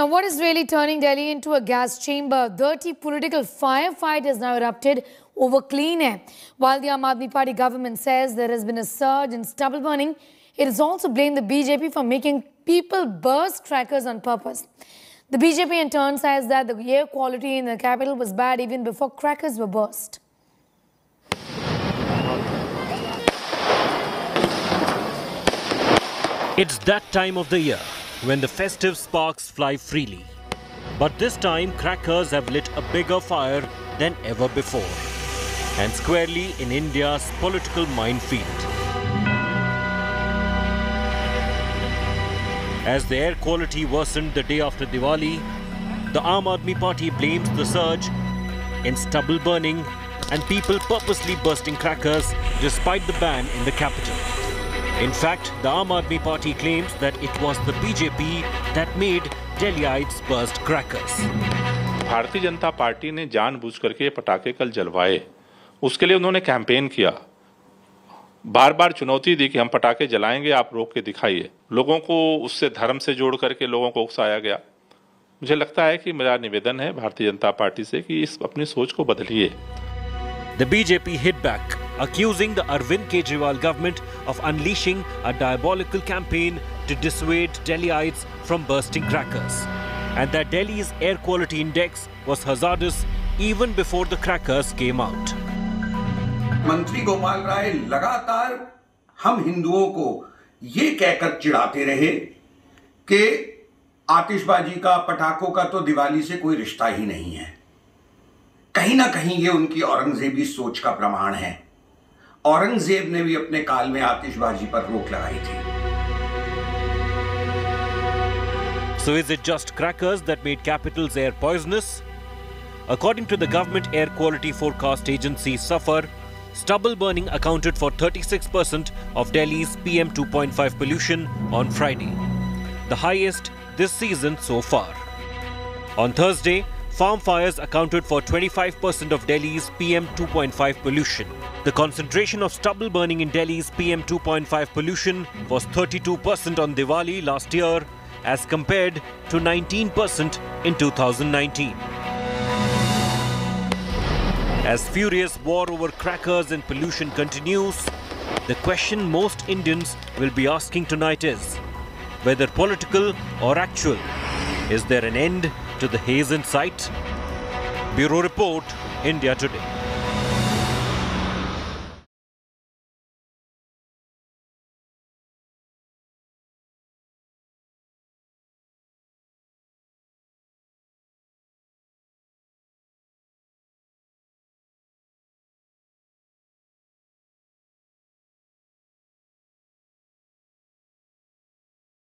Now, what is really turning Delhi into a gas chamber? Dirty political firefight has now erupted over clean air. While the Aam Aadmi Party government says there has been a surge in stubble burning, it has also blamed the BJP for making people burst crackers on purpose. The BJP in turn says that the air quality in the capital was bad even before crackers were burst. It's that time of the year when the festive sparks fly freely. But this time, crackers have lit a bigger fire than ever before, and squarely in India's political minefield. As the air quality worsened the day after Diwali, the Aam Aadmi Party blames the surge in stubble burning and people purposely bursting crackers despite the ban in the capital. In fact, the Aam Aadmi Party claims that it was the BJP that made Delhiites burst crackers. Bharatiya Janata party ने जानबूझ करके पटाखे कल जलवाए, उसके लिए उन्होंने campaign किया, बार-बार चुनौती दी कि हम पटाखे जलाएंगे, आप रोक के दिखाइए। लोगों को उससे धर्म से जोड़ करके लोगों को उकसाया गया। मुझे लगता है कि मेरा निवेदन है भारतीय जनता पार्टी से कि इस अपनी सोच को बदलिए। The BJP hit back, accusing the Arvind Kejriwal government of unleashing a diabolical campaign to dissuade Delhiites from bursting crackers, and that Delhi's air quality index was hazardous even before the crackers came out. मंत्री गोपाल राय लगातार हम हिंदुओं को ये कहकर चिढ़ाते रहे कि आतिशबाजी का, पटाखों का तो दिवाली से कोई रिश्ता ही नहीं है। कहीं ना कहीं ये उनकी औरंगजेबी सोच का प्रमाण है। औरंगजेब ने भी अपने काल में आतिशबाजी पर रोक लगाई थी। So is it just crackers that made capital's air poisonous? According to the government air quality forecast agency SAFAR, stubble burning accounted for 36% of Delhi's PM 2.5 pollution on Friday, the highest this season so far. On Thursday, farm fires accounted for 25% of Delhi's PM 2.5 pollution. The concentration of stubble burning in Delhi's PM 2.5 pollution was 32% on Diwali last year as compared to 19% in 2019. As furious war over crackers and pollution continues, the question most Indians will be asking tonight is, whether political or actual, is there an end to the haze in sight? Bureau Report, India Today.